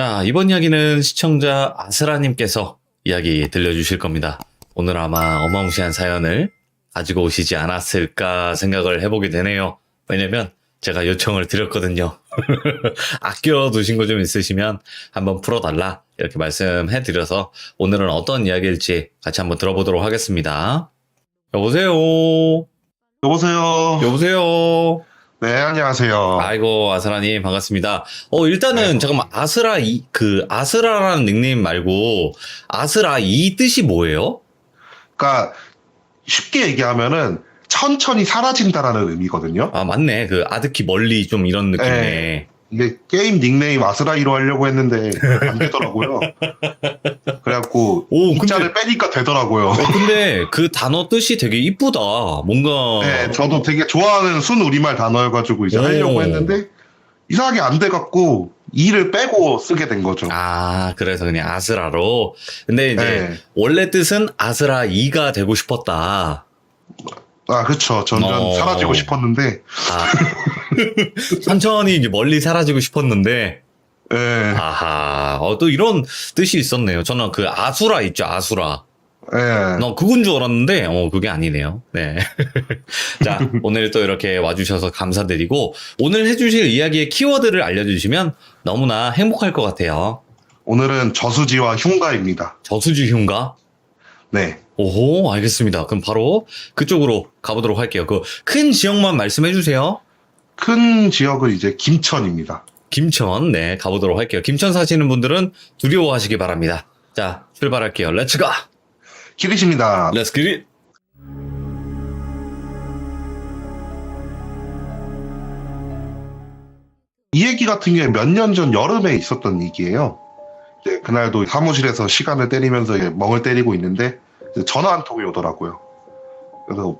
자, 이번 이야기는 시청자 아스라님께서 이야기 들려주실 겁니다. 오늘 아마 어마무시한 사연을 가지고 오시지 않았을까 생각을 해보게 되네요. 왜냐면 제가 요청을 드렸거든요. 아껴두신 거 좀 있으시면 한번 풀어달라 이렇게 말씀해드려서 오늘은 어떤 이야기일지 같이 한번 들어보도록 하겠습니다. 여보세요. 여보세요. 여보세요. 네, 안녕하세요. 아이고, 아스라님, 반갑습니다. 일단은, 네. 잠깐만, 아스라라는 닉네임 말고, 아스라 이 뜻이 뭐예요? 그러니까 쉽게 얘기하면은 천천히 사라진다라는 의미거든요. 아, 맞네. 그, 아드키 멀리 좀 이런 느낌이네. 네. 이게 게임 닉네임 아스라이로 하려고 했는데 안 되더라고요. 그래갖고 이자를 빼니까 되더라고요. 근데 그 단어 뜻이 되게 이쁘다. 뭔가. 네, 저도 되게 좋아하는 순 우리말 단어여가지고 이제 하려고 했는데 이상하게 안 돼갖고 이를 빼고 쓰게 된 거죠. 아, 그래서 그냥 아스라로. 근데 이제, 네. 원래 뜻은 아스라 이가 되고 싶었다. 아, 그쵸. 점점 사라지고 싶었는데. 아, 천천히 이제 멀리 사라지고 싶었는데, 네. 아하, 또 이런 뜻이 있었네요. 저는 그 아수라 있죠, 아수라. 네. 그건 줄 알았는데, 그게 아니네요. 네. 자, 오늘 또 이렇게 와주셔서 감사드리고, 오늘 해주실 이야기의 키워드를 알려주시면 너무나 행복할 것 같아요. 오늘은 저수지와 흉가입니다. 저수지 흉가? 네. 오호, 알겠습니다. 그럼 바로 그쪽으로 가보도록 할게요. 그 큰 지역만 말씀해주세요. 큰 지역은 이제 김천입니다. 김천, 네, 가보도록 할게요. 김천 사시는 분들은 두려워하시기 바랍니다. 자, 출발할게요. 렛츠 가! 키리십니다. 렛츠 기릿! 이 얘기 같은 경우에 몇 년 전 여름에 있었던 얘기예요. 이제 그날도 사무실에서 시간을 때리면서 이제 멍을 때리고 있는데 이제 전화 한 통이 오더라고요. 그래서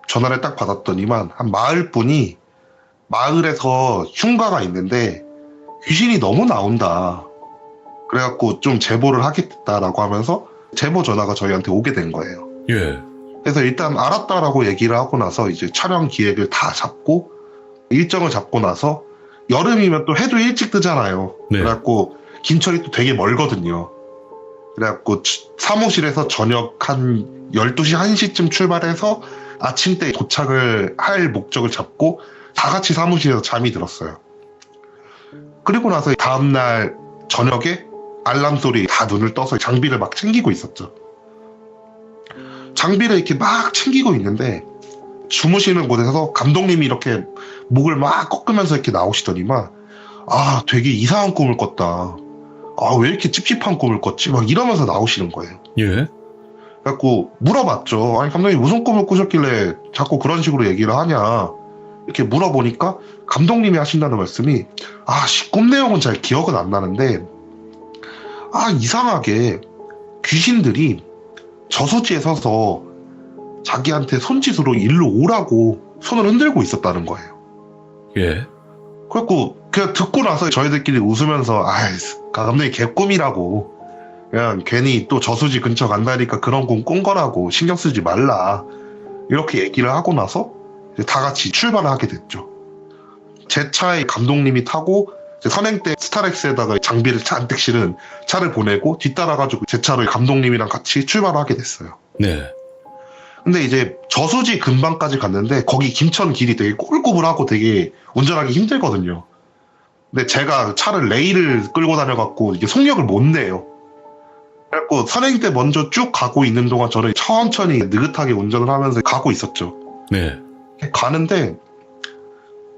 전화를 딱 받았더니만 한 마을 분이 마을에서 흉가가 있는데 귀신이 너무 나온다. 그래갖고 좀 제보를 하겠다라고 하면서 제보 전화가 저희한테 오게 된 거예요. 예. 그래서 일단 알았다라고 얘기를 하고 나서 이제 촬영 기획을 다 잡고 일정을 잡고 나서 여름이면 또 해도 일찍 뜨잖아요. 네. 그래갖고 김천이 또 되게 멀거든요. 그래갖고 사무실에서 저녁 한 12시, 1시쯤 출발해서 아침 때 도착을 할 목적을 잡고 다 같이 사무실에서 잠이 들었어요. 그리고 나서 다음날 저녁에 알람 소리 다 눈을 떠서 장비를 막 챙기고 있었죠. 장비를 이렇게 막 챙기고 있는데 주무시는 곳에서 감독님이 이렇게 목을 막 꺾으면서 이렇게 나오시더니만 되게 이상한 꿈을 꿨다. 왜 이렇게 찝찝한 꿈을 꿨지? 막 이러면서 나오시는 거예요. 예. 그래갖고 물어봤죠. 아니 감독님 무슨 꿈을 꾸셨길래 자꾸 그런 식으로 얘기를 하냐. 이렇게 물어보니까 감독님이 하신다는 말씀이 꿈 내용은 잘 기억은 안 나는데 이상하게 귀신들이 저수지에 서서 자기한테 손짓으로 일로 오라고 손을 흔들고 있었다는 거예요. 예. 그래갖고 그냥 듣고 나서 저희들끼리 웃으면서 감독님 개꿈이라고 그냥 괜히 또 저수지 근처 간다니까 그런 꿈 꾼 거라고 신경 쓰지 말라 이렇게 얘기를 하고 나서 이제 다 같이 출발을 하게 됐죠. 제 차에 감독님이 타고 이제 선행 때 스타렉스에다가 장비를 잔뜩 실은 차를 보내고 뒤따라가지고 제 차로 감독님이랑 같이 출발을 하게 됐어요. 네. 근데 이제 저수지 근방까지 갔는데 거기 김천 길이 되게 꼬불꼬불하고 되게 운전하기 힘들거든요. 근데 제가 차를 레일을 끌고 다녀갖고 이게 속력을 못 내요. 그래갖고 선행 때 먼저 쭉 가고 있는 동안 저는 천천히 느긋하게 운전을 하면서 가고 있었죠. 네. 가는데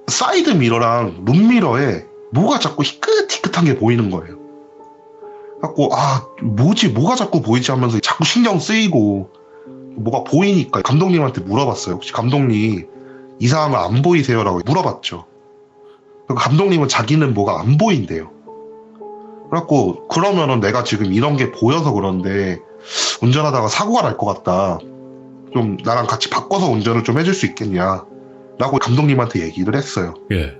사이드 미러랑 룸미러에 뭐가 자꾸 희끗희끗한 게 보이는 거예요. 그래갖고 뭐가 자꾸 보이지 하면서 자꾸 신경 쓰이고 뭐가 보이니까 감독님한테 물어봤어요. 혹시 감독님 이상한 거 안 보이세요? 라고 물어봤죠. 감독님은 자기는 뭐가 안 보인대요. 그래갖고 그러면은 내가 지금 이런 게 보여서 그런데 운전하다가 사고가 날 것 같다. 좀 나랑 같이 바꿔서 운전을 좀 해줄 수 있겠냐 라고 감독님한테 얘기를 했어요. 예.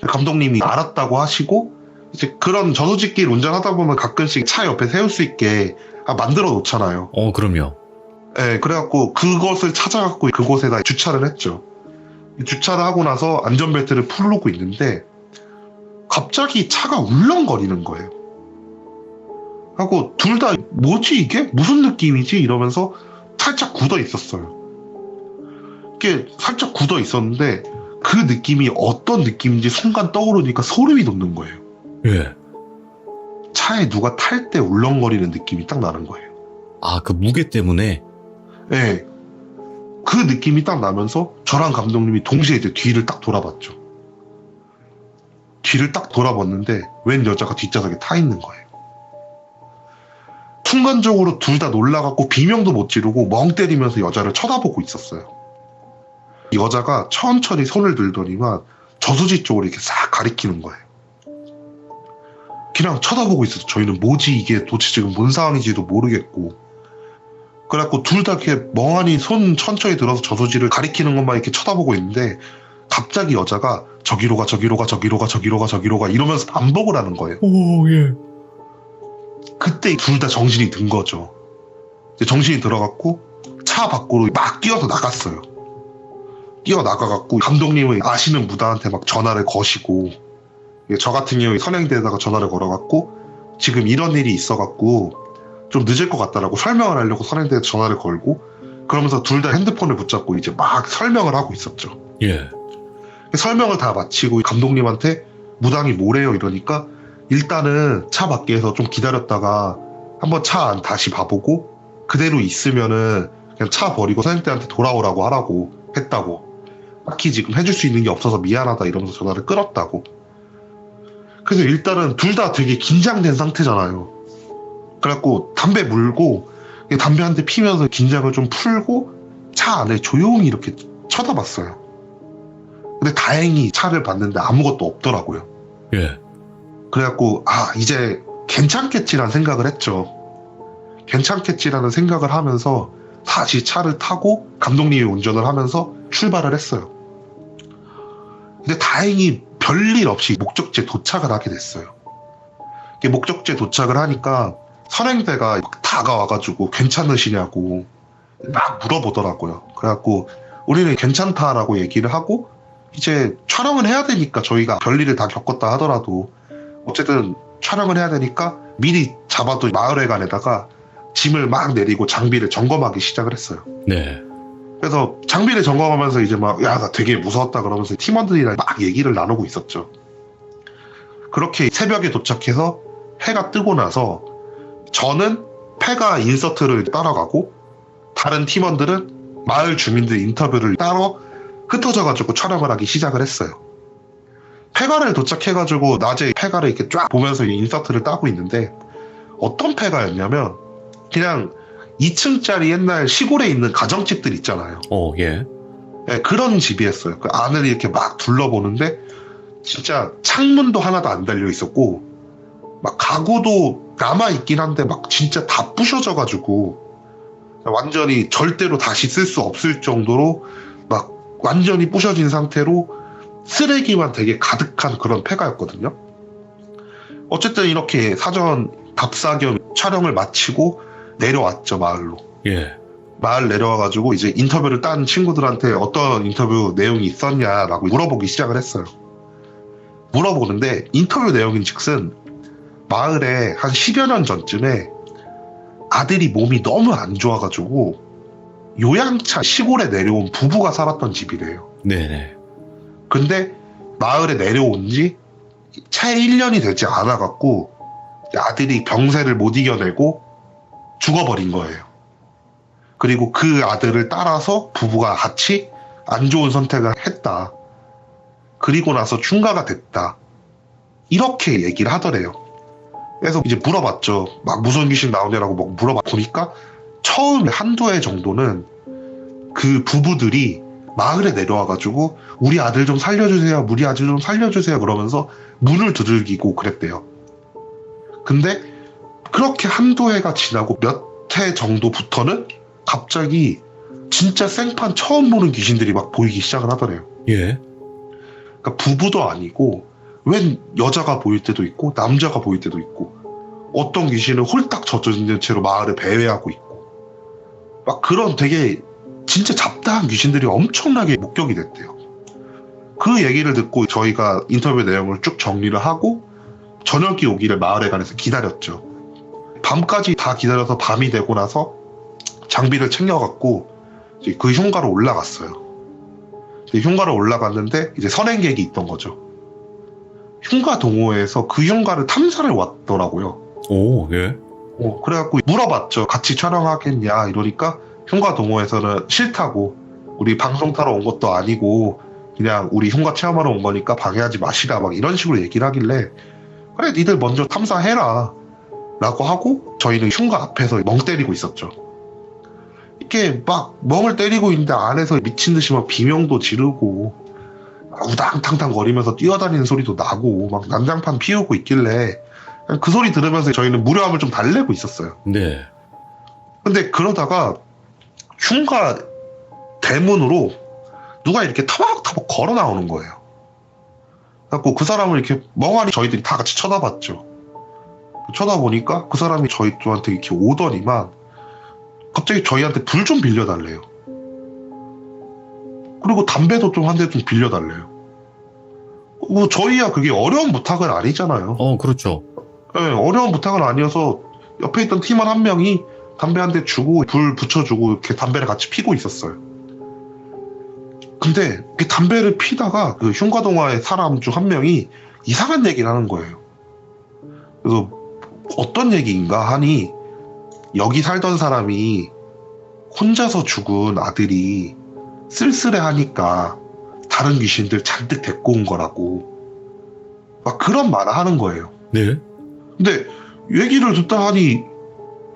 감독님이 알았다고 하시고 이제 그런 저수지길 운전하다 보면 가끔씩 차 옆에 세울 수 있게 만들어 놓잖아요. 그럼요. 네, 그래갖고 그것을 찾아갖고 그곳에다 주차를 했죠. 주차를 하고 나서 안전벨트를 풀고 있는데 갑자기 차가 울렁거리는 거예요. 하고 둘 다 뭐지 이게? 무슨 느낌이지? 이러면서 살짝 굳어 있었어요. 이게 살짝 굳어 있었는데 그 느낌이 어떤 느낌인지 순간 떠오르니까 소름이 돋는 거예요. 예. 차에 누가 탈 때 울렁거리는 느낌이 딱 나는 거예요. 아, 그 무게 때문에? 네. 그 느낌이 딱 나면서 저랑 감독님이 동시에 이제 뒤를 딱 돌아봤죠. 뒤를 딱 돌아봤는데 웬 여자가 뒷좌석에 타 있는 거예요. 순간적으로 둘 다 놀라갖고 비명도 못 지르고 멍 때리면서 여자를 쳐다보고 있었어요. 여자가 천천히 손을 들더니만 저수지 쪽으로 이렇게 싹 가리키는 거예요. 그냥 쳐다보고 있어서 저희는 뭐지 이게 도대체 지금 뭔 상황인지도 모르겠고, 그래갖고 둘 다 이렇게 멍하니 손 천천히 들어서 저수지를 가리키는 것만 이렇게 쳐다보고 있는데 갑자기 여자가 저기로 가 저기로 가 저기로 가 저기로 가 저기로 가 이러면서 반복을 하는 거예요. 오, 예. 그때 둘 다 정신이 든 거죠. 이제 정신이 들어갖고 차 밖으로 막 뛰어서 나갔어요. 뛰어나가갖고 감독님의 아시는 무당한테 막 전화를 거시고, 저 같은 경우에 선행대에다가 전화를 걸어갖고 지금 이런 일이 있어갖고 좀 늦을 것 같다라고 설명을 하려고 선행대에 전화를 걸고, 그러면서 둘 다 핸드폰을 붙잡고 이제 막 설명을 하고 있었죠. 예. 설명을 다 마치고 감독님한테 무당이 뭐래요 이러니까 일단은 차 밖에서 좀 기다렸다가 한번 차 안 다시 봐보고 그대로 있으면은 그냥 차 버리고 선생님한테 돌아오라고 하라고 했다고, 딱히 지금 해줄 수 있는 게 없어서 미안하다 이러면서 전화를 끊었다고. 그래서 일단은 둘 다 되게 긴장된 상태잖아요. 그래갖고 담배 물고 담배 한 대 피면서 긴장을 좀 풀고 차 안에 조용히 이렇게 쳐다봤어요. 근데 다행히 차를 봤는데 아무것도 없더라고요. 예. 그래갖고 이제 괜찮겠지라는 생각을 했죠. 괜찮겠지라는 생각을 하면서 다시 차를 타고 감독님이 운전을 하면서 출발을 했어요. 근데 다행히 별일 없이 목적지에 도착을 하게 됐어요. 목적지에 도착을 하니까 선행대가 막 다가와가지고 괜찮으시냐고 막 물어보더라고요. 그래갖고 우리는 괜찮다라고 얘기를 하고 이제 촬영을 해야 되니까 저희가 별일을 다 겪었다 하더라도 어쨌든 촬영을 해야 되니까 미리 잡아둔 마을회관에다가 짐을 막 내리고 장비를 점검하기 시작을 했어요. 네. 그래서 장비를 점검하면서 이제 막 나 되게 무서웠다 그러면서 팀원들이랑 막 얘기를 나누고 있었죠. 그렇게 새벽에 도착해서 해가 뜨고 나서 저는 폐가 인서트를 따라가고 다른 팀원들은 마을 주민들 인터뷰를 따러 흩어져가지고 촬영을 하기 시작을 했어요. 폐가를 도착해가지고 낮에 폐가를 이렇게 쫙 보면서 인서트를 따고 있는데 어떤 폐가였냐면 그냥 2층짜리 옛날 시골에 있는 가정집들 있잖아요. 예. 네, 그런 집이었어요. 그 안을 이렇게 막 둘러보는데 진짜 창문도 하나도 안 달려 있었고 막 가구도 남아있긴 한데 막 진짜 다 부셔져가지고 완전히 절대로 다시 쓸 수 없을 정도로 막 완전히 부셔진 상태로 쓰레기만 되게 가득한 그런 폐가였거든요. 어쨌든 이렇게 사전 답사 겸 촬영을 마치고 내려왔죠, 마을로. 예. 마을 내려와가지고 이제 인터뷰를 딴 친구들한테 어떤 인터뷰 내용이 있었냐라고 물어보기 시작을 했어요. 물어보는데 인터뷰 내용인즉슨 마을에 한 10여 년 전쯤에 아들이 몸이 너무 안 좋아가지고 요양차 시골에 내려온 부부가 살았던 집이래요. 네네. 근데 마을에 내려온 지 채 1년이 되지 않아갖고 아들이 병세를 못 이겨내고 죽어버린 거예요. 그리고 그 아들을 따라서 부부가 같이 안 좋은 선택을 했다. 그리고 나서 충가가 됐다. 이렇게 얘기를 하더래요. 그래서 이제 물어봤죠. 막 무슨 귀신 나오냐라고 막 물어보니까 처음 한두 해 정도는 그 부부들이 마을에 내려와가지고 우리 아들 좀 살려주세요. 우리 아들 좀 살려주세요. 그러면서 문을 두들기고 그랬대요. 근데 그렇게 한두 해가 지나고 몇 해 정도부터는 갑자기 진짜 생판 처음 보는 귀신들이 막 보이기 시작을 하더래요. 예. 그러니까 부부도 아니고 웬 여자가 보일 때도 있고 남자가 보일 때도 있고 어떤 귀신은 홀딱 젖어 있는 채로 마을을 배회하고 있고 막 그런 되게 진짜 잡다한 귀신들이 엄청나게 목격이 됐대요. 그 얘기를 듣고 저희가 인터뷰 내용을 쭉 정리를 하고 저녁이 오기를 마을회관에서 기다렸죠. 밤까지 다 기다려서 밤이 되고 나서 장비를 챙겨갖고 이제 그 흉가로 올라갔어요. 이제 흉가로 올라갔는데 이제 선행객이 있던 거죠. 흉가 동호회에서 그 흉가를 탐사를 왔더라고요. 오, 예. 그래갖고 물어봤죠. 같이 촬영하겠냐 이러니까 흉가 동호회에서는 싫다고, 우리 방송 타러 온 것도 아니고 그냥 우리 흉가 체험하러 온 거니까 방해하지 마시라 막 이런 식으로 얘기를 하길래, 그래 니들 먼저 탐사해라 라고 하고 저희는 흉가 앞에서 멍 때리고 있었죠. 이렇게 막 멍을 때리고 있는데 안에서 미친 듯이 막 비명도 지르고 우당탕탕 거리면서 뛰어다니는 소리도 나고 막 난장판 피우고 있길래 그 소리 들으면서 저희는 무료함을 좀 달래고 있었어요. 네. 근데 그러다가 흉가 대문으로 누가 이렇게 터벅터벅 걸어 나오는 거예요. 그래갖고 그 사람을 이렇게 멍하니 저희들이 다 같이 쳐다봤죠. 쳐다보니까 그 사람이 저희한테 이렇게 오더니만 갑자기 저희한테 불 좀 빌려달래요. 그리고 담배도 좀 한 대 좀 빌려달래요. 뭐 저희야 그게 어려운 부탁은 아니잖아요. 그렇죠. 네, 어려운 부탁은 아니어서 옆에 있던 팀원 한 명이 담배 한 대 주고 불 붙여주고 이렇게 담배를 같이 피고 있었어요. 근데 그 담배를 피다가 그 흉가동화의 사람 중 한 명이 이상한 얘기를 하는 거예요. 그래서 어떤 얘기인가 하니, 여기 살던 사람이 혼자서 죽은 아들이 쓸쓸해하니까 다른 귀신들 잔뜩 데리고 온 거라고 막 그런 말을 하는 거예요. 네. 근데 얘기를 듣다 하니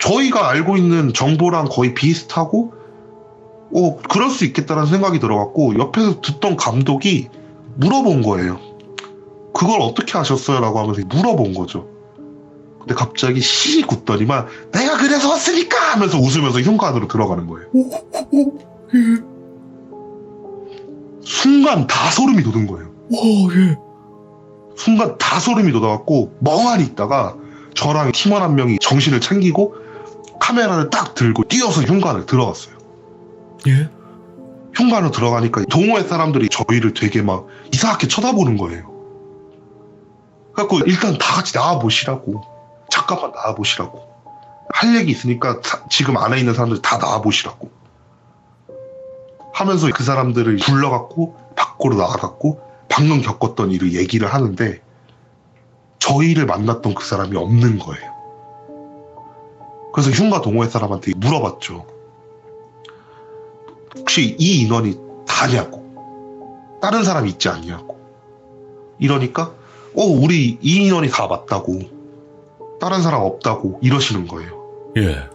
저희가 알고 있는 정보랑 거의 비슷하고 그럴 수 있겠다는 생각이 들어갖고 옆에서 듣던 감독이 물어본 거예요. 그걸 어떻게 아셨어요? 라고 하면서 물어본 거죠. 근데 갑자기 시 굳더니만 내가 그래서 왔으니까 하면서 웃으면서 흉가 안으로 들어가는 거예요. 순간 다 소름이 돋은 거예요. 예. 순간 다 소름이 돋아갖고 멍하니 있다가 저랑 팀원 한 명이 정신을 챙기고 카메라를 딱 들고 뛰어서 흉관을 들어갔어요. 예. 흉관으로 들어가니까 동호회 사람들이 저희를 되게 막 이상하게 쳐다보는 거예요. 그래갖고 일단 다 같이 나와보시라고, 잠깐만 나와보시라고, 할 얘기 있으니까 지금 안에 있는 사람들 다 나와보시라고 하면서 그 사람들을 불러갖고 밖으로 나가갖고 방금 겪었던 일을 얘기를 하는데 저희를 만났던 그 사람이 없는 거예요. 그래서 흉가 동호회 사람한테 물어봤죠. 혹시 이 인원이 다냐고, 다른 사람이 있지 않냐고. 이러니까 우리 이 인원이 다 맞다고, 다른 사람 없다고 이러시는 거예요. 예.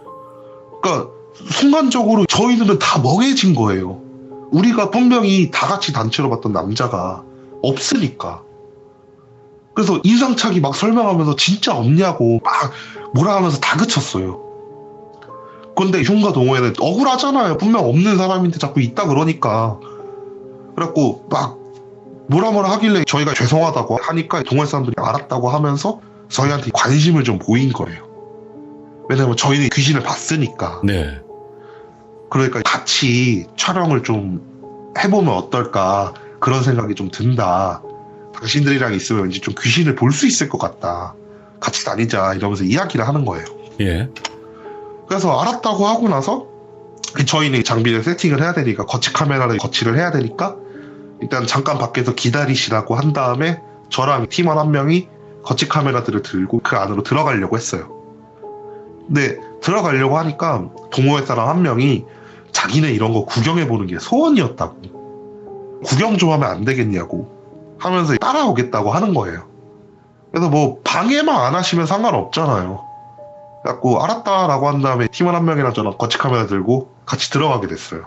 그러니까 순간적으로 저희들은 다 멍해진 거예요. 우리가 분명히 다 같이 단체로 봤던 남자가 없으니까. 그래서 인상착의 막 설명하면서 진짜 없냐고 막 뭐라 하면서 다 그쳤어요. 근데 흉가 동호회는 억울하잖아요. 분명 없는 사람인데 자꾸 있다 그러니까. 그래갖고 막 뭐라 하길래 저희가 죄송하다고 하니까 동호회 사람들이 알았다고 하면서 저희한테 관심을 좀 보인 거예요. 왜냐면 저희는 귀신을 봤으니까. 네. 그러니까 같이 촬영을 좀 해보면 어떨까 그런 생각이 좀 든다. 당신들이랑 있으면 왠지 좀 귀신을 볼 수 있을 것 같다. 같이 다니자 이러면서 이야기를 하는 거예요. 예. 그래서 알았다고 하고 나서 저희는 장비를 세팅을 해야 되니까, 거치 카메라를 거치를 해야 되니까 일단 잠깐 밖에서 기다리시라고 한 다음에 저랑 팀원 한 명이 거치 카메라들을 들고 그 안으로 들어가려고 했어요. 근데 들어가려고 하니까 동호회 사람 한 명이 자기는 이런 거 구경해보는 게 소원이었다고, 구경 좀 하면 안 되겠냐고 하면서 따라오겠다고 하는 거예요. 그래서 뭐 방해만 안 하시면 상관없잖아요. 그래갖고 알았다라고 한 다음에 팀원 한 명이랑 저랑 거치 카메라 들고 같이 들어가게 됐어요.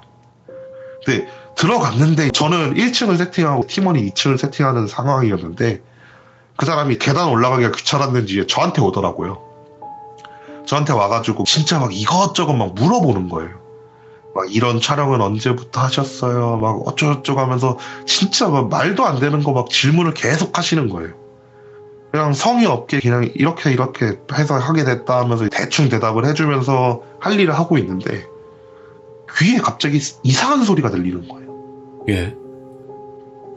근데 들어갔는데 저는 1층을 세팅하고 팀원이 2층을 세팅하는 상황이었는데 그 사람이 계단 올라가기가 귀찮았는지 저한테 오더라고요. 저한테 와가지고 진짜 막 이것저것 막 물어보는 거예요. 막 이런 촬영은 언제부터 하셨어요? 막 어쩌고저쩌고 하면서 진짜 막 말도 안 되는 거 막 질문을 계속 하시는 거예요. 그냥 성의 없게 그냥 이렇게 해서 하게 됐다 하면서 대충 대답을 해주면서 할 일을 하고 있는데 귀에 갑자기 이상한 소리가 들리는 거예요. 예.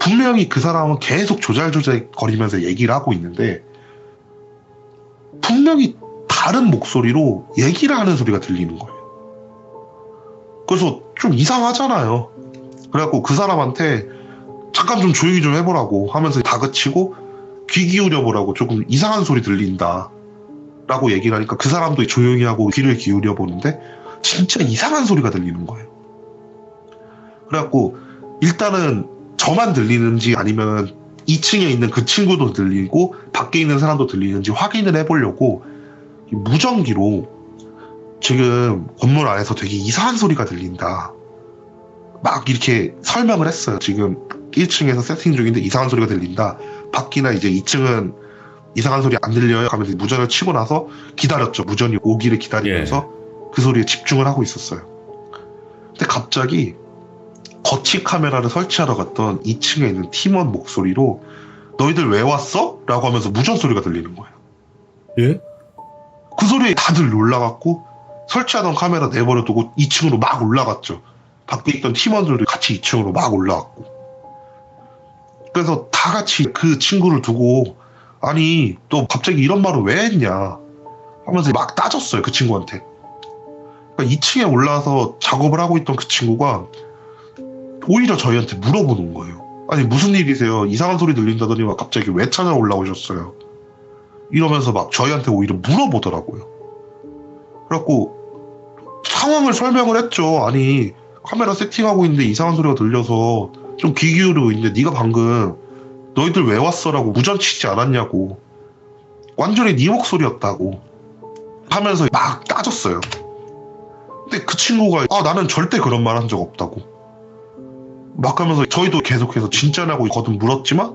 분명히 그 사람은 계속 조잘조잘 거리면서 얘기를 하고 있는데 분명히 다른 목소리로 얘기를 하는 소리가 들리는 거예요. 그래서 좀 이상하잖아요. 그래갖고 그 사람한테 잠깐 좀 조용히 좀 해보라고 하면서 다그치고 귀 기울여보라고, 조금 이상한 소리 들린다 라고 얘기를 하니까 그 사람도 조용히 하고 귀를 기울여 보는데 진짜 이상한 소리가 들리는 거예요. 그래갖고 일단은 저만 들리는지 아니면 2층에 있는 그 친구도 들리고 밖에 있는 사람도 들리는지 확인을 해보려고 무전기로 지금 건물 안에서 되게 이상한 소리가 들린다 막 이렇게 설명을 했어요. 지금 1층에서 세팅 중인데 이상한 소리가 들린다. 밖이나 이제 2층은 이상한 소리 안 들려요 하면서 무전을 치고 나서 기다렸죠. 무전이 오기를 기다리면서 그 소리에 집중을 하고 있었어요. 근데 갑자기 거치 카메라를 설치하러 갔던 2층에 있는 팀원 목소리로 너희들 왜 왔어? 라고 하면서 무전 소리가 들리는 거예요. 예? 그 소리에 다들 놀라갖고 설치하던 카메라 내버려 두고 2층으로 막 올라갔죠. 밖에 있던 팀원들도 같이 2층으로 막 올라갔고. 그래서 다 같이 그 친구를 두고 아니 너 갑자기 이런 말을 왜 했냐 하면서 막 따졌어요. 그 친구한테. 그러니까 2층에 올라와서 작업을 하고 있던 그 친구가 오히려 저희한테 물어보는 거예요. 아니 무슨 일이세요? 이상한 소리 들린다더니 막 갑자기 왜 찾아 올라오셨어요? 이러면서 막 저희한테 오히려 물어보더라고요. 그래갖고 상황을 설명을 했죠. 아니 카메라 세팅하고 있는데 이상한 소리가 들려서 좀 귀 기울이고 있는데 네가 방금 너희들 왜 왔어라고 무전 치지 않았냐고, 완전히 네 목소리였다고 하면서 막 따졌어요. 근데 그 친구가 나는 절대 그런 말 한 적 없다고 막 하면서, 저희도 계속해서 진짜냐고 거듭 물었지만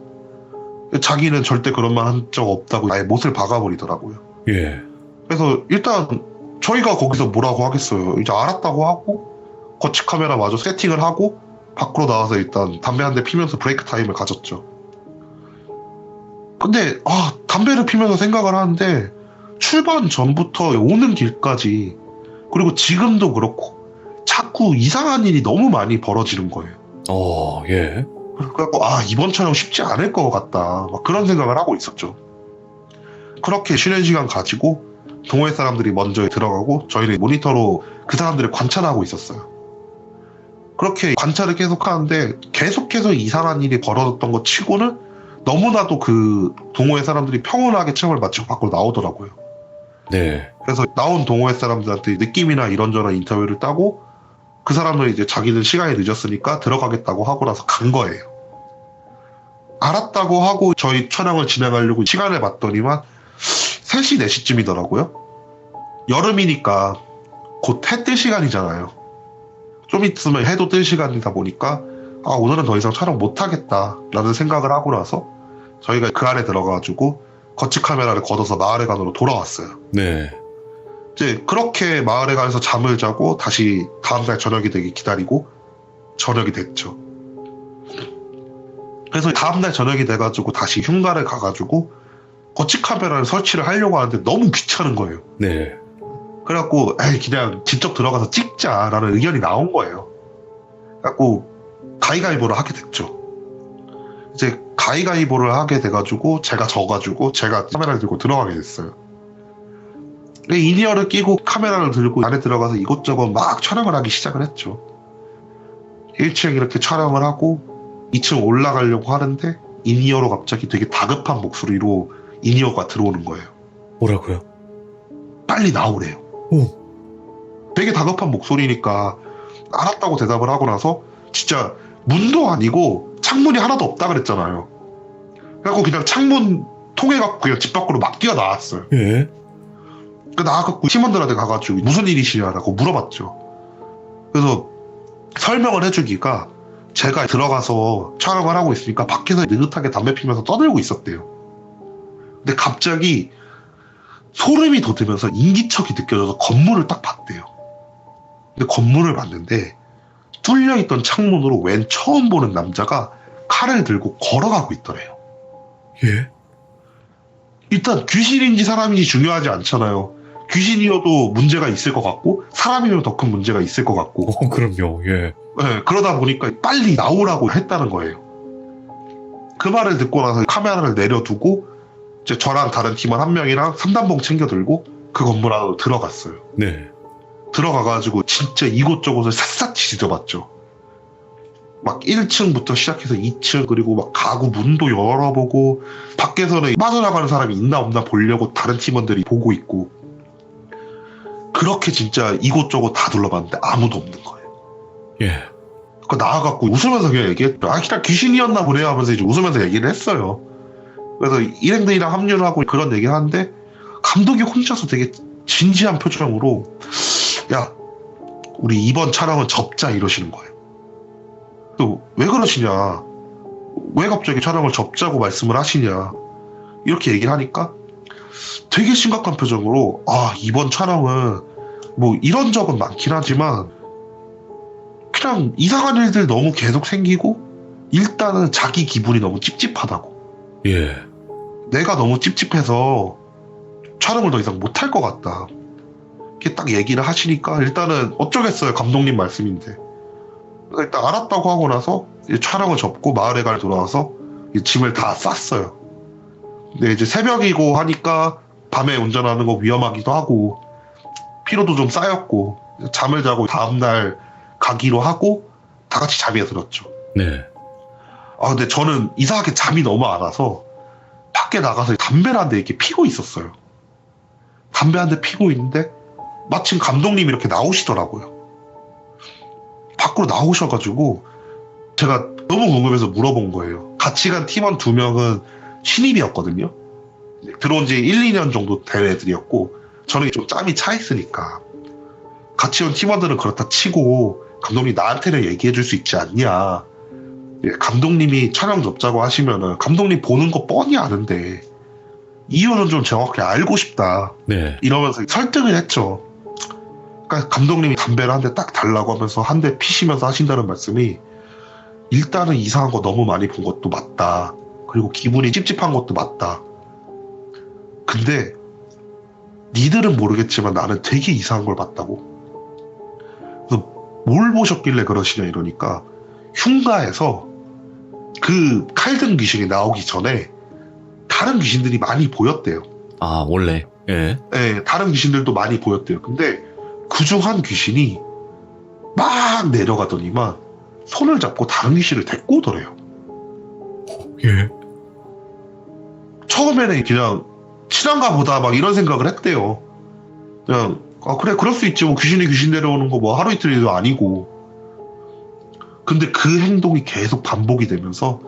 자기는 절대 그런 말 한 적 없다고 아예 못을 박아버리더라고요. 예. 그래서 일단 저희가 거기서 뭐라고 하겠어요. 이제 알았다고 하고 거치 카메라 마저 세팅을 하고 밖으로 나와서 일단 담배 한 대 피면서 브레이크 타임을 가졌죠. 근데 담배를 피면서 생각을 하는데 출발 전부터 오는 길까지 그리고 지금도 그렇고 자꾸 이상한 일이 너무 많이 벌어지는 거예요. 예. 그래갖고 이번 촬영 쉽지 않을 것 같다 막 그런 생각을 하고 있었죠. 그렇게 쉬는 시간 가지고 동호회 사람들이 먼저 들어가고 저희는 모니터로 그 사람들을 관찰하고 있었어요. 그렇게 관찰을 계속 하는데 계속해서 이상한 일이 벌어졌던 것 치고는 너무나도 그 동호회 사람들이 평온하게 체험을 마치고 밖으로 나오더라고요. 네. 그래서 나온 동호회 사람들한테 느낌이나 이런저런 인터뷰를 따고 그 사람은 이제 자기는 시간이 늦었으니까 들어가겠다고 하고 나서 간 거예요. 알았다고 하고 저희 촬영을 진행하려고 시간을 봤더니만 3시, 4시쯤이더라고요. 여름이니까 곧 해 뜰 시간이잖아요. 좀 있으면 해도 뜰 시간이다 보니까 오늘은 더 이상 촬영 못하겠다 라는 생각을 하고 나서 저희가 그 안에 들어가가지고 거치 카메라를 걷어서 마을회관으로 돌아왔어요. 네. 이제 그렇게 마을회관에서 잠을 자고 다시 다음날 저녁이 되기 기다리고 저녁이 됐죠. 그래서 다음날 저녁이 돼가지고 다시 흉가를 가가지고 거치 카메라를 설치를 하려고 하는데 너무 귀찮은 거예요. 네. 그래갖고 그냥 직접 들어가서 찍자라는 의견이 나온 거예요. 그래갖고 가위가위보를 하게 됐죠. 이제 가위가위보를 하게 돼가지고 제가 져가지고 제가 카메라를 들고 들어가게 됐어요. 인이어를 끼고 카메라를 들고 안에 들어가서 이것저것 막 촬영을 하기 시작을 했죠. 1층 이렇게 촬영을 하고 2층 올라가려고 하는데 인이어로 갑자기 되게 다급한 목소리로 인이어가 들어오는 거예요. 뭐라고요? 빨리 나오래요. 되게 다급한 목소리니까 알았다고 대답을 하고 나서 진짜 문도 아니고 창문이 하나도 없다 그랬잖아요. 그래갖고 그냥 창문 통해갖고 그냥 집 밖으로 막 뛰어나왔어요. 예. 나와갖고 팀원들한테 가가지고 무슨 일이시냐라고 물어봤죠. 그래서 설명을 해주기가 제가 들어가서 촬영을 하고 있으니까 밖에서 느긋하게 담배 피면서 떠들고 있었대요. 근데 갑자기 소름이 돋으면서 인기척이 느껴져서 건물을 딱 봤대요. 근데 건물을 봤는데 뚫려있던 창문으로 웬 처음 보는 남자가 칼을 들고 걸어가고 있더래요. 예? 일단 귀신인지 사람인지 중요하지 않잖아요. 귀신이어도 문제가 있을 것 같고 사람이면 더 큰 문제가 있을 것 같고. 그럼요. 예. 네, 그러다 보니까 빨리 나오라고 했다는 거예요. 그 말을 듣고 나서 카메라를 내려두고 이제 저랑 다른 팀원 한 명이랑 3단봉 챙겨 들고 그 건물 안으로 들어갔어요. 네. 들어가가지고 진짜 이곳저곳을 샅샅이 뒤져봤죠. 막 1층부터 시작해서 2층, 그리고 막 가구 문도 열어보고, 밖에서는 빠져나가는 사람이 있나 없나 보려고 다른 팀원들이 보고 있고, 그렇게 진짜 이곳저곳 다 둘러봤는데 아무도 없는 거예요. 예. 그 나와갖고 웃으면서 그냥 얘기했죠. 아, 그냥 귀신이었나 보네요 하면서 이제 웃으면서 얘기를 했어요. 그래서 일행들이랑 합류를 하고 그런 얘기를 하는데, 감독이 혼자서 되게 진지한 표정으로, 야, 우리 이번 촬영은 접자 이러시는 거예요. 또 왜 그러시냐, 왜 갑자기 촬영을 접자고 말씀을 하시냐, 이렇게 얘기를 하니까 되게 심각한 표정으로, 아, 이번 촬영은 뭐 이런 적은 많긴 하지만 그냥 이상한 일들 너무 계속 생기고, 일단은 자기 기분이 너무 찝찝하다고, 예. 내가 너무 찝찝해서 촬영을 더 이상 못할 것 같다, 이렇게 딱 얘기를 하시니까 일단은 어쩌겠어요, 감독님 말씀인데. 일단 알았다고 하고 나서 이제 촬영을 접고 마을에 돌아와서 짐을 다 쌌어요. 근데 이제 새벽이고 하니까 밤에 운전하는 거 위험하기도 하고 피로도 좀 쌓였고, 잠을 자고 다음날 가기로 하고 다 같이 잠에 들었죠. 네. 아, 근데 저는 이상하게 잠이 너무 안 와서 밖에 나가서 담배를 한 대 이렇게 피고 있었어요. 담배 한 대 피고 있는데 마침 감독님이 이렇게 나오시더라고요. 밖으로 나오셔가지고 제가 너무 궁금해서 물어본 거예요. 같이 간 팀원 2명은 신입이었거든요. 들어온 지 1, 2년 정도 된 애들이었고, 저는 좀 짬이 차 있으니까 같이 온 팀원들은 그렇다 치고 감독님 나한테는 얘기해 줄 수 있지 않냐, 감독님이 촬영 접자고 하시면은 감독님 보는 거 뻔히 아는데 이유는 좀 정확히 알고 싶다, 네. 이러면서 설득을 했죠. 그러니까 감독님이 담배를 한 대 딱 달라고 하면서 한 대 피시면서 하신다는 말씀이, 일단은 이상한 거 너무 많이 본 것도 맞다, 그리고 기분이 찝찝한 것도 맞다, 근데 니들은 모르겠지만 나는 되게 이상한 걸 봤다고. 그래서 뭘 보셨길래 그러시냐 이러니까, 흉가에서 그 칼든 귀신이 나오기 전에 다른 귀신들이 많이 보였대요. 아, 원래. 예. 네, 다른 귀신들도 많이 보였대요. 근데 그중 한 귀신이 막 내려가더니만 손을 잡고 다른 귀신을 데리고 오더래요. 예. 처음에는 그냥 친한가 보다 막 이런 생각을 했대요. 그냥 아, 그래, 그럴 수 있지, 뭐 귀신이 귀신 데려오는 거 뭐 하루 이틀도 아니고. 근데 그 행동이 계속 반복이 되면서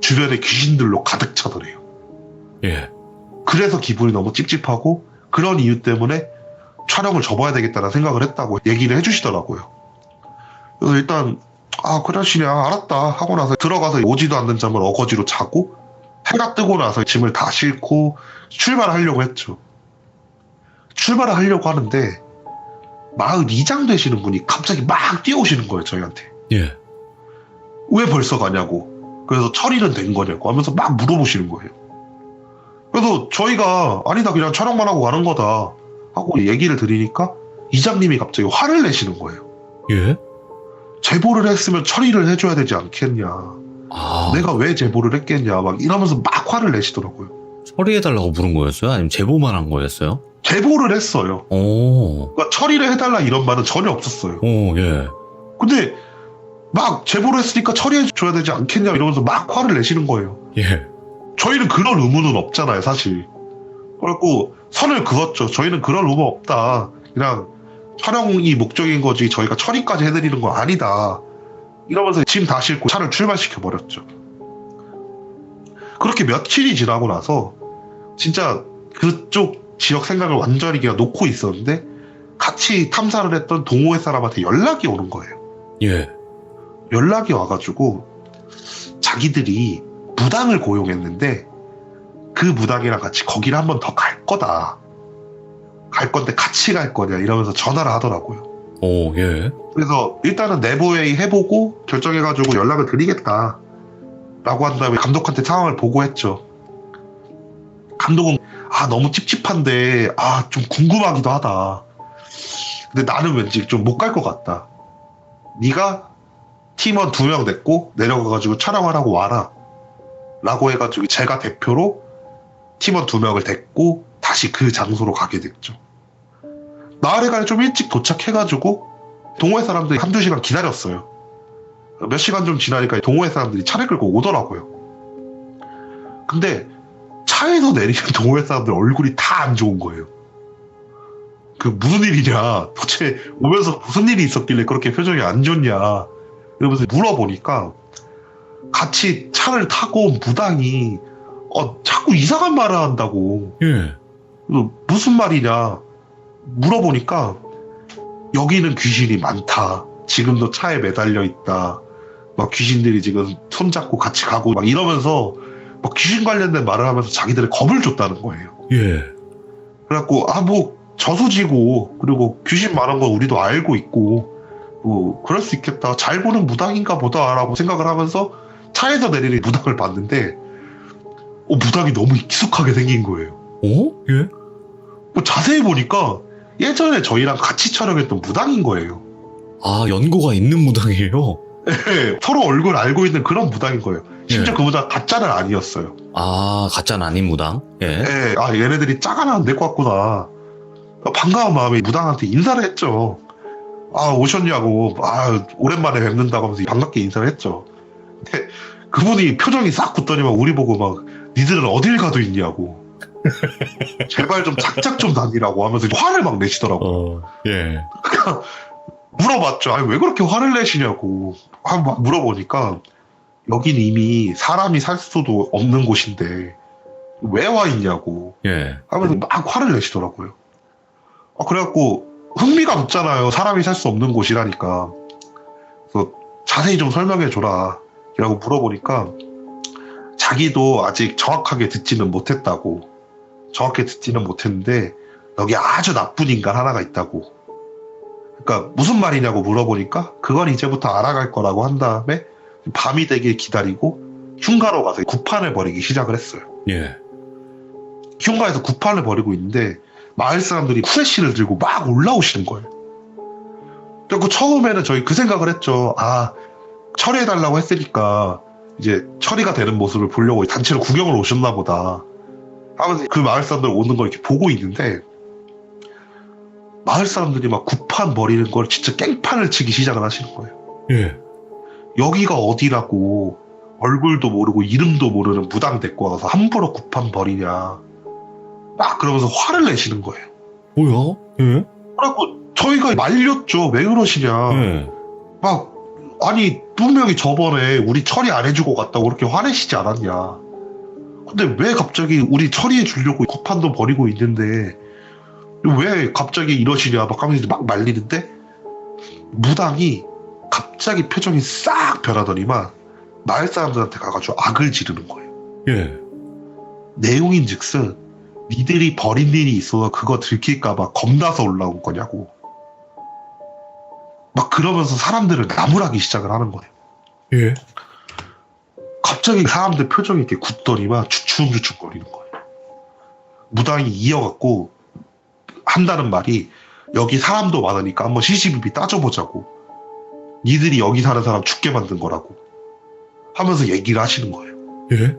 주변에 귀신들로 가득 차더래요. 예. 그래서 기분이 너무 찝찝하고, 그런 이유 때문에 촬영을 접어야 되겠다는 생각을 했다고 얘기를 해주시더라고요. 그래서 일단 아, 그러시냐, 알았다 하고 나서 들어가서 오지도 않는 잠을 어거지로 자고, 해가 뜨고 나서 짐을 다 싣고 출발을 하려고 했죠. 출발을 하려고 하는데 마을 이장 되시는 분이 갑자기 막 뛰어오시는 거예요, 저희한테. 예. 왜 벌써 가냐고, 그래서 처리는 된 거냐고 하면서 막 물어보시는 거예요. 그래서 저희가 아니다, 그냥 촬영만 하고 가는 거다 하고 얘기를 드리니까 이장님이 갑자기 화를 내시는 거예요. 예. 제보를 했으면 처리를 해줘야 되지 않겠냐, 아, 내가 왜 제보를 했겠냐, 막 이러면서 막 화를 내시더라고요. 처리해달라고 부른 거였어요? 아니면 제보만 한 거였어요? 제보를 했어요. 오. 그러니까 처리를 해달라 이런 말은 전혀 없었어요. 오, 예. 근데 막 제보를 했으니까 처리해줘야 되지 않겠냐 이러면서 막 화를 내시는 거예요. 예. 저희는 그런 의무는 없잖아요, 사실. 그래갖고 선을 그었죠. 저희는 그런 의무 없다, 그냥 촬영이 목적인 거지 저희가 처리까지 해드리는 건 아니다, 이러면서 짐 다 싣고 차를 출발시켜버렸죠. 그렇게 며칠이 지나고 나서 진짜 그쪽 지역 생각을 완전히 그냥 놓고 있었는데, 같이 탐사를 했던 동호회 사람한테 연락이 오는 거예요. 예. 연락이 와가지고 자기들이 무당을 고용했는데 그 무당이랑 같이 거기를 한 번 더 갈 거다, 갈 건데 같이 갈 거냐 이러면서 전화를 하더라고요. 오, 예. 그래서 일단은 내부회의 해보고 결정해가지고 연락을 드리겠다 라고 한 다음에 감독한테 상황을 보고했죠. 감독은 아, 너무 찝찝한데 아, 좀 궁금하기도 하다, 근데 나는 왠지 좀 못 갈 것 같다, 네가 팀원 2명 냈고 내려가가지고 촬영하라고 와라 라고 해가지고 제가 대표로 팀원 2명을 데리고 다시 그 장소로 가게 됐죠. 나흘간에 좀 일찍 도착해가지고 동호회 사람들이 한두 시간 기다렸어요. 몇 시간 좀 지나니까 동호회 사람들이 차를 끌고 오더라고요. 근데 차에서 내리는 동호회 사람들 얼굴이 다 안 좋은 거예요. 그 무슨 일이냐, 도대체 오면서 무슨 일이 있었길래 그렇게 표정이 안 좋냐 이러면서 물어보니까 같이 차를 타고 온 무당이 자꾸 이상한 말을 한다고. 예. 무슨 말이냐 물어보니까 여기는 귀신이 많다. 지금도 차에 매달려 있다. 막 귀신들이 지금 손잡고 같이 가고 막 이러면서 막 귀신 관련된 말을 하면서 자기들의 겁을 줬다는 거예요. 예. 그래갖고 뭐 저수지고 그리고 귀신 많은 건 우리도 알고 있고 뭐 그럴 수 있겠다. 잘 보는 무당인가 보다라고 생각을 하면서 차에서 내리는 무당을 봤는데 무당이 너무 익숙하게 생긴 거예요. 예? 뭐 자세히 보니까 예전에 저희랑 같이 촬영했던 무당인 거예요. 아, 연고가 있는 무당이에요? 네, 서로 얼굴 알고 있는 그런 무당인 거예요. 심지어 예. 그 무당 가짜는 아니었어요. 아, 가짜는 아닌 무당? 예. 네, 얘네들이 짜가나 안 데리고 왔구나. 반가운 마음에 무당한테 인사를 했죠. 오셨냐고, 오랜만에 뵙는다고 하면서 반갑게 인사를 했죠. 근데 그분이 표정이 싹 굳더니만 우리 보고 막, 니들은 어딜 가도 있냐고. 제발 좀 작작 좀 다니라고 하면서 화를 막 내시더라고요. 예. 물어봤죠. 왜 그렇게 화를 내시냐고. 막 물어보니까, 여긴 이미 사람이 살 수도 없는 곳인데, 왜 와 있냐고. 예. 하면서 막 화를 내시더라고요. 그래갖고, 흥미가 없잖아요. 사람이 살 수 없는 곳이라니까. 그래서 자세히 좀 설명해줘라. 라고 물어보니까, 자기도 아직 정확하게 듣지는 못했다고. 정확히 듣지는 못했는데, 여기 아주 나쁜 인간 하나가 있다고. 그러니까 무슨 말이냐고 물어보니까, 그건 이제부터 알아갈 거라고 한 다음에, 밤이 되길 기다리고, 흉가로 가서 구판을 벌이기 시작을 했어요. 예. 흉가에서 구판을 벌이고 있는데, 마을 사람들이 후레쉬를 들고 막 올라오시는 거예요. 그리고 처음에는 저희 그 생각을 했죠. 처리해달라고 했으니까 이제 처리가 되는 모습을 보려고 단체로 구경을 오셨나 보다 하면서 그 마을 사람들 오는 걸 이렇게 보고 있는데, 마을 사람들이 막 구판 버리는 걸 진짜 깽판을 치기 시작을 하시는 거예요. 예. 여기가 어디라고 얼굴도 모르고 이름도 모르는 무당 데리고 와서 함부로 구판 버리냐 막 그러면서 화를 내시는 거예요. 뭐야? 예? 그래갖고 저희가 말렸죠. 왜 그러시냐. 예. 아니 분명히 저번에 우리 처리 안 해주고 갔다고 그렇게 화내시지 않았냐. 근데 왜 갑자기 우리 처리해 주려고 구판도 버리고 있는데 왜 갑자기 이러시냐 막 하면서 막 말리는데, 무당이 갑자기 표정이 싹 변하더니만 마을 사람들한테 가가지고 악을 지르는 거예요. 예. 내용인즉슨 니들이 벌인 일이 있어서 그거 들킬까봐 겁나서 올라온 거냐고. 막 그러면서 사람들을 나무라기 시작을 하는 거예요. 예. 갑자기 사람들 표정이 이렇게 굳더니만 주춤주춤 거리는 거예요. 무당이 이어갖고 한다는 말이, 여기 사람도 많으니까 한번 시시비비 따져보자고. 니들이 여기 사는 사람 죽게 만든 거라고 하면서 얘기를 하시는 거예요. 예.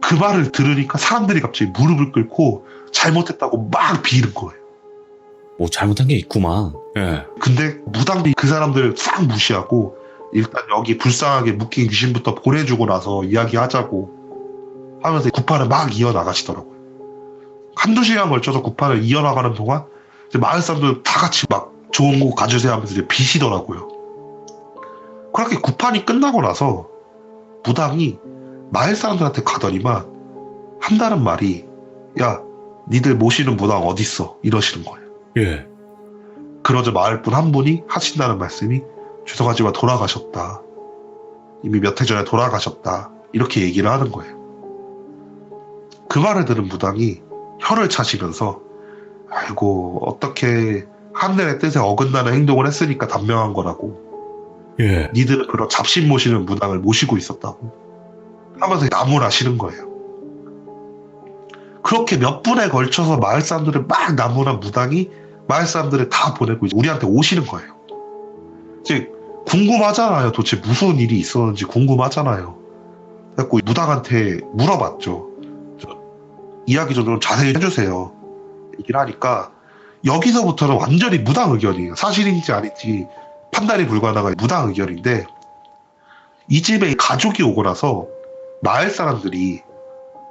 그 말을 들으니까 사람들이 갑자기 무릎을 꿇고 잘못했다고 막 비는 거예요. 뭐 잘못한 게 있구만. 예. 근데 무당이 그 사람들을 싹 무시하고, 일단 여기 불쌍하게 묶인 귀신부터 보내주고 나서 이야기하자고 하면서 구판을 막 이어나가시더라고요. 한두 시간 걸쳐서 구판을 이어나가는 동안 이제 마을 사람들 다 같이 막 좋은 곳 가주세요 하면서 이제 비시더라고요. 그렇게 구판이 끝나고 나서 무당이 마을 사람들한테 가더니만 한다는 말이, 야, 니들 모시는 무당 어딨어? 이러시는 거예요. 예. 그러자 마을분 한 분이 하신다는 말씀이, 죄송하지만 돌아가셨다. 이미 몇 해 전에 돌아가셨다. 이렇게 얘기를 하는 거예요. 그 말을 들은 무당이 혀를 차시면서, 아이고 어떻게 하늘의 뜻에 어긋나는 행동을 했으니까 단명한 거라고. 예. 니들은 그런 잡신 모시는 무당을 모시고 있었다고 하면서 나무라시는 거예요. 그렇게 몇 분에 걸쳐서 마을 사람들을 막 나무란 무당이 마을 사람들을 다 보내고 이제 우리한테 오시는 거예요. 이제 궁금하잖아요. 도대체 무슨 일이 있었는지 궁금하잖아요. 그래서 무당한테 물어봤죠. 이야기 좀 자세히 해주세요. 얘기를 하니까 여기서부터는 완전히 무당 의견이에요. 사실인지 아닌지 판단이 불가능한 무당 의견인데, 이 집에 가족이 오고 나서 마을 사람들이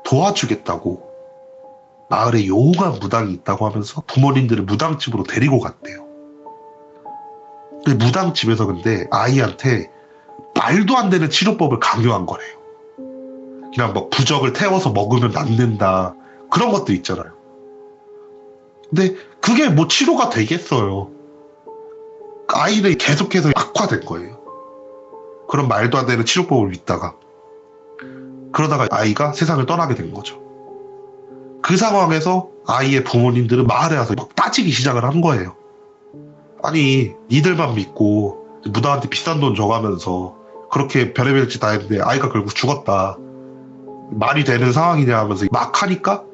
도와주겠다고 마을에 용한 무당이 있다고 하면서 부모님들을 무당집으로 데리고 갔대요. 근데 무당집에서 근데 아이한테 말도 안 되는 치료법을 강요한 거래요. 그냥 막 부적을 태워서 먹으면 낫는다, 그런 것도 있잖아요. 근데 그게 뭐 치료가 되겠어요. 아이는 계속해서 악화된 거예요. 그런 말도 안 되는 치료법을 믿다가. 그러다가 아이가 세상을 떠나게 된 거죠. 그 상황에서 아이의 부모님들은 마을에 와서 막 따지기 시작을 한 거예요. 아니, 니들만 믿고 무당한테 비싼 돈 줘가면서 그렇게 별의별 짓 다 했는데 아이가 결국 죽었다, 말이 되는 상황이냐 하면서 막 하니까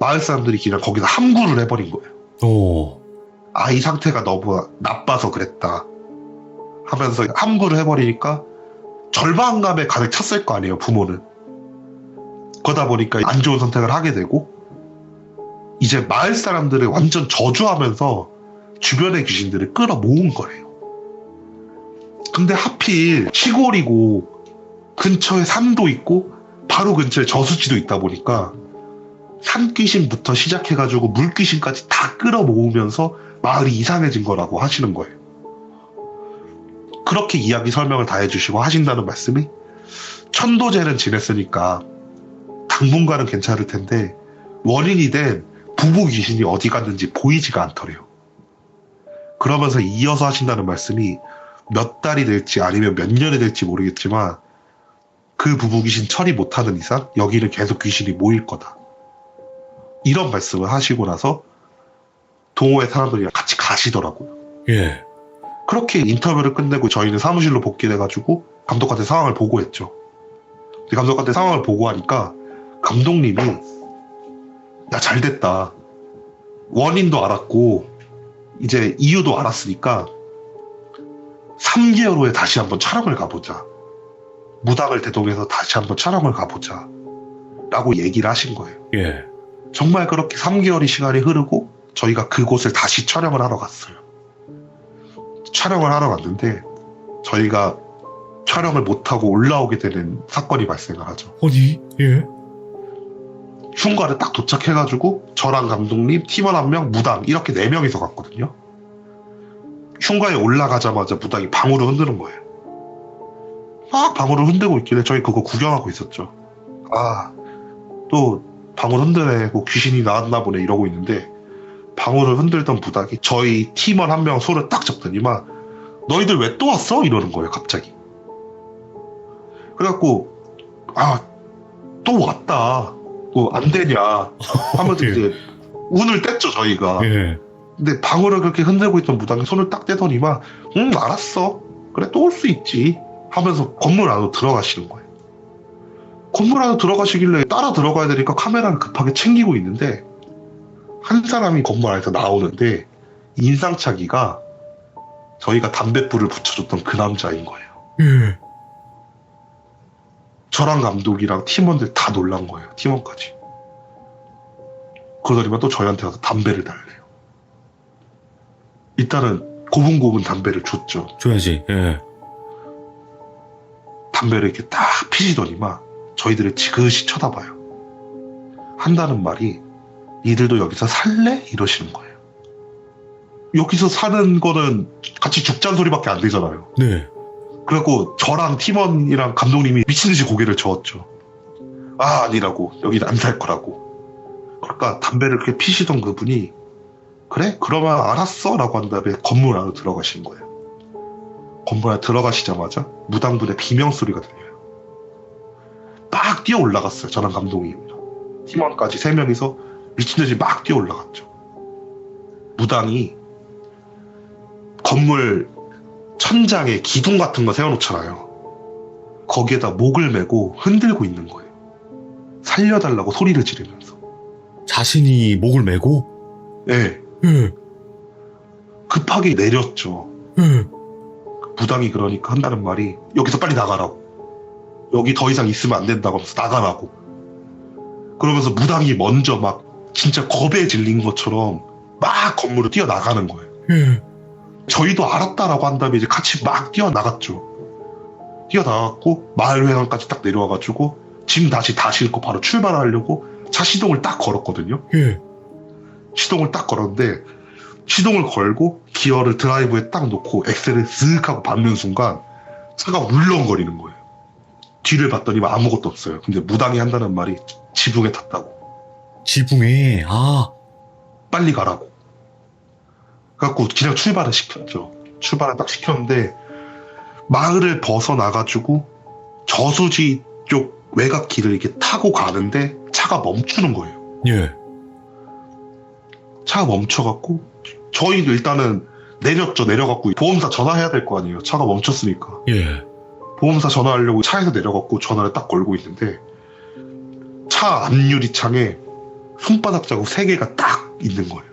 마을 사람들이 그냥 거기서 함구를 해버린 거예요. 오. 아이 상태가 너무 나빠서 그랬다 하면서 함구를 해버리니까 절망감에 가득 찼을 거 아니에요, 부모는. 그러다 보니까 안 좋은 선택을 하게 되고, 이제 마을 사람들을 완전 저주하면서 주변의 귀신들을 끌어모은 거예요. 근데 하필 시골이고 근처에 산도 있고 바로 근처에 저수지도 있다 보니까 산귀신부터 시작해가지고 물귀신까지 다 끌어모으면서 마을이 이상해진 거라고 하시는 거예요. 그렇게 이야기 설명을 다 해주시고 하신다는 말씀이, 천도제는 지냈으니까 당분간은 괜찮을 텐데 원인이 된 부부 귀신이 어디 갔는지 보이지가 않더래요. 그러면서 이어서 하신다는 말씀이, 몇 달이 될지 아니면 몇 년이 될지 모르겠지만 그 부부 귀신 처리 못하는 이상 여기는 계속 귀신이 모일 거다, 이런 말씀을 하시고 나서 동호회 사람들이랑 같이 가시더라고요. 예. 그렇게 인터뷰를 끝내고 저희는 사무실로 복귀해가지고 감독한테 상황을 보고했죠. 근데 감독한테 상황을 보고하니까 감독님이, 야, 잘됐다, 원인도 알았고 이제 이유도 알았으니까 3개월 후에 다시 한번 촬영을 가보자, 무당을 대동해서 다시 한번 촬영을 가보자 라고 얘기를 하신 거예요. 예. 정말 그렇게 3개월의 시간이 흐르고 저희가 그곳을 다시 촬영을 하러 갔어요. 촬영을 하러 갔는데 저희가 촬영을 못하고 올라오게 되는 사건이 발생을 하죠. 어디? 예. 흉가를 딱 도착해가지고 저랑 감독님, 팀원 1명, 무당, 이렇게 4명이서 갔거든요. 흉가에 올라가자마자 무당이 방울을 흔드는 거예요. 막 방울을 흔들고 있길래 저희 그거 구경하고 있었죠. 아, 또 방울 흔드네, 귀신이 나왔나 보네 이러고 있는데, 방울을 흔들던 무당이 저희 팀원 1명 손을 딱 잡더니만, 너희들 왜 또 왔어? 이러는 거예요, 갑자기. 그래갖고, 아, 또 왔다, 뭐 안 되냐 하면서 예. 이제 운을 뗐죠, 저희가. 예. 근데 방울을 그렇게 흔들고 있던 무당이 손을 딱 떼더니만, 알았어, 그래, 또 올 수 있지 하면서 건물 안으로 들어가시는 거예요. 건물 안으로 들어가시길래 따라 들어가야 되니까 카메라를 급하게 챙기고 있는데, 한 사람이 건물 안에서 나오는데 인상착의가 저희가 담뱃불을 붙여줬던 그 남자인 거예요. 예. 저랑 감독이랑 팀원들 다 놀란 거예요, 팀원까지. 그러더니만 또 저희한테 와서 담배를 달래요. 일단은 고분고분 담배를 줬죠. 줘야지. 예. 담배를 이렇게 딱 피시더니만 저희들을 지그시 쳐다봐요. 한다는 말이, 니들도 여기서 살래? 이러시는 거예요. 여기서 사는 거는 같이 죽자는 소리밖에 안 되잖아요. 네. 그래갖고 저랑 팀원이랑 감독님이 미친듯이 고개를 저었죠. 아, 아니라고, 여기는 안 살 거라고. 그러니까 담배를 그렇게 피시던 그분이, 그래? 그러면 알았어 라고 한 다음에 건물 안으로 들어가신 거예요. 건물 안에 들어가시자마자 무당분의 비명소리가 들려요. 막 뛰어 올라갔어요, 저랑 감독님이랑 팀원까지 3명이서 미친듯이 막 뛰어 올라갔죠. 무당이 건물 천장에 기둥 같은 거 세워놓잖아요. 거기에다 목을 메고 흔들고 있는 거예요. 살려달라고 소리를 지르면서. 자신이 목을 메고? 네. 예. 급하게 내렸죠. 예. 무당이 그러니까 한다는 말이, 여기서 빨리 나가라고, 여기 더 이상 있으면 안 된다고 하면서 나가라고. 그러면서 무당이 먼저 막 진짜 겁에 질린 것처럼 막 건물을 뛰어나가는 거예요. 예. 저희도 알았다라고 한 다음에 이제 같이 막 뛰어나갔죠. 뛰어나갔고 마을 회관까지 딱 내려와가지고 짐 다시 다 싣고 바로 출발하려고 차 시동을 딱 걸었거든요. 예. 시동을 딱 걸었는데 시동을 걸고 기어를 드라이브에 딱 놓고 엑셀을 쓱 하고 밟는 순간 차가 울렁거리는 거예요. 뒤를 봤더니 아무것도 없어요. 근데 무당이 한다는 말이 지붕에 탔다고. 지붕에, 빨리 가라고. 그래갖고 그냥 출발을 시켰죠. 출발을 딱 시켰는데 마을을 벗어나가지고 저수지 쪽 외곽길을 이렇게 타고 가는데 차가 멈추는 거예요. 예. 차가 멈춰갖고 저희도 일단은 내렸죠. 내려갖고 보험사 전화해야 될 거 아니에요. 차가 멈췄으니까. 예. 보험사 전화하려고 차에서 내려갖고 전화를 딱 걸고 있는데 차 앞유리창에 손바닥 자국 3개가 딱 있는 거예요.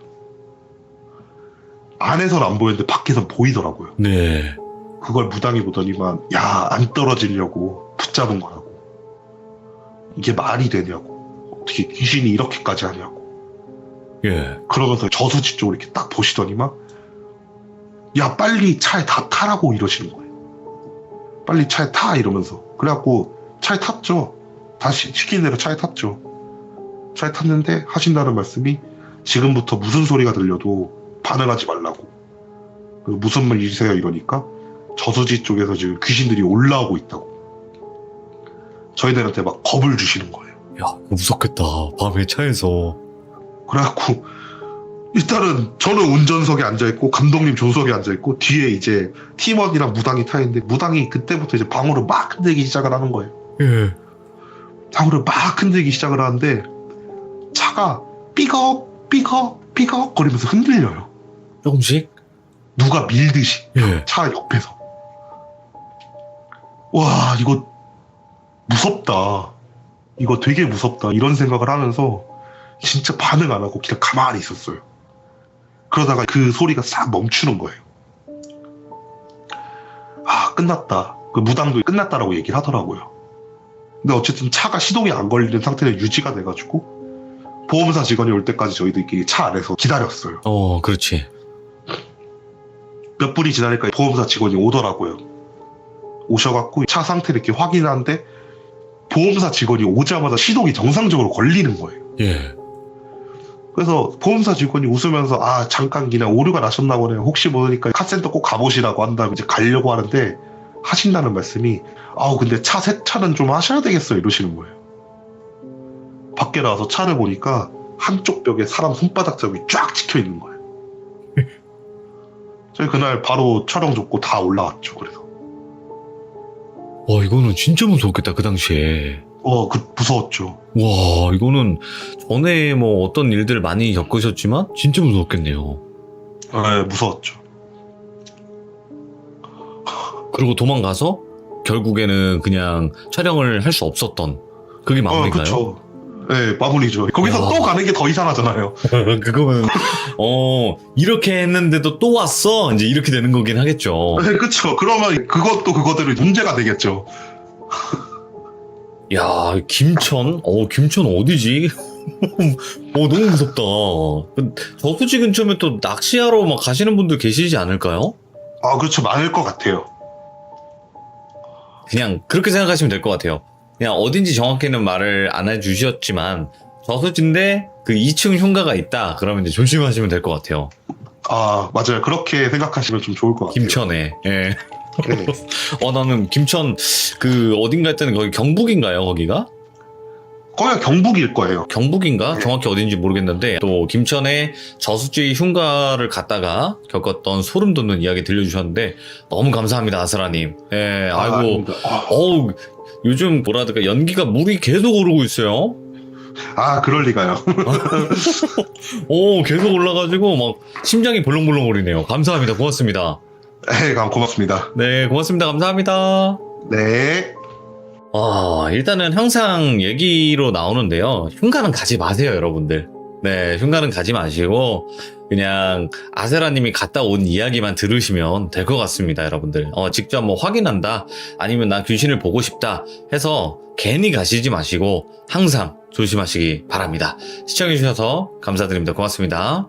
안에서는 안 보였는데 밖에선 보이더라고요. 네. 그걸 무당이 보더니만 야, 안 떨어지려고 붙잡은 거라고. 이게 말이 되냐고. 어떻게 귀신이 이렇게까지 하냐고. 예. 그러면서 저수지 쪽으로 이렇게 딱 보시더니만 야, 빨리 차에 다 타라고 이러시는 거예요. 빨리 차에 타 이러면서. 그래갖고 차에 탔죠. 다시 시키는 대로 차에 탔죠. 차에 탔는데 하신다는 말씀이 지금부터 무슨 소리가 들려도 반응하지 말라고. 무슨 말이세요 이러니까 저수지 쪽에서 지금 귀신들이 올라오고 있다고. 저희들한테 막 겁을 주시는 거예요. 야, 무섭겠다. 밤에 차에서. 그래갖고 일단은 저는 운전석에 앉아있고 감독님 조수석에 앉아있고 뒤에 이제 팀원이랑 무당이 타있는데 무당이 그때부터 이제 방울을 막 흔들기 시작을 하는 거예요. 예. 방울을 막 흔들기 시작을 하는데 차가 삐걱 삐걱 삐걱 거리면서 흔들려요. 조금씩? 누가 밀듯이. 예. 차 옆에서. 와, 이거 무섭다. 이거 되게 무섭다. 이런 생각을 하면서 진짜 반응 안 하고 그냥 가만히 있었어요. 그러다가 그 소리가 싹 멈추는 거예요. 아, 끝났다. 그 무당도 끝났다라고 얘기를 하더라고요. 근데 어쨌든 차가 시동이 안 걸리는 상태로 유지가 돼가지고 보험사 직원이 올 때까지 저희도 이렇게 차 안에서 기다렸어요. 그렇지. 몇 분이 지나니까 보험사 직원이 오더라고요. 오셔갖고 차 상태를 이렇게 확인하는데 보험사 직원이 오자마자 시동이 정상적으로 걸리는 거예요. 예. 그래서 보험사 직원이 웃으면서 아, 잠깐 그냥 오류가 나셨나 보네요. 혹시 모르니까 카센터 꼭 가보시라고 한 다음에 이제 가려고 하는데 하신다는 말씀이 아우, 근데 차 세차는 좀 하셔야 되겠어요 이러시는 거예요. 밖에 나와서 차를 보니까 한쪽 벽에 사람 손바닥 자국이 쫙 찍혀 있는 거예요. 저희 그날 바로 촬영 접고 다 올라왔죠. 그래서 와, 이거는 진짜 무서웠겠다, 그 당시에. 무서웠죠. 와, 이거는 전에 뭐 어떤 일들 많이 겪으셨지만 진짜 무서웠겠네요. 네, 무서웠죠. 그리고 도망가서 결국에는 그냥 촬영을 할 수 없었던 그게 마무리인가요? 그렇죠. 네, 마무리죠. 거기서 와. 또 가는 게 더 이상하잖아요. 그거는 이렇게 했는데도 또 왔어? 이제 이렇게 되는 거긴 하겠죠. 네, 그렇죠. 그러면 그것도 그거대로 문제가 되겠죠. 야, 김천? 김천 어디지? 너무 무섭다. 저수지 근처면 또 낚시하러 막 가시는 분들 계시지 않을까요? 아, 그렇죠. 많을 것 같아요. 그냥 그렇게 생각하시면 될 것 같아요. 그냥 어딘지 정확히는 말을 안 해주셨지만 저수지인데 그 2층 흉가가 있다. 그러면 이제 조심하시면 될 것 같아요. 아, 맞아요. 그렇게 생각하시면 좀 좋을 것 같아요. 김천에. 예. 네. 나는 김천 그 어딘가 했더니 거기 경북인가요, 거기가? 거기가 경북일 거예요. 경북인가? 네. 정확히 어딘지 모르겠는데 또 김천에 저수지 흉가를 갔다가 겪었던 소름 돋는 이야기 들려주셨는데 너무 감사합니다, 아스라님. 예, 아이고. 아닙니다. 요즘 뭐라 해야 될까, 연기가 물이 계속 오르고 있어요. 아, 그럴 리가요. 계속 올라가지고 막 심장이 벌렁벌렁거리네요. 감사합니다. 고맙습니다. 네, 고맙습니다. 네, 고맙습니다. 감사합니다. 네. 일단은 항상 얘기로 나오는데요. 흉가는 가지 마세요, 여러분들. 네, 흉가는 가지 마시고 그냥 아세라님이 갔다 온 이야기만 들으시면 될 것 같습니다, 여러분들. 직접 뭐 확인한다, 아니면 나 귀신을 보고 싶다 해서 괜히 가시지 마시고 항상 조심하시기 바랍니다. 시청해주셔서 감사드립니다. 고맙습니다.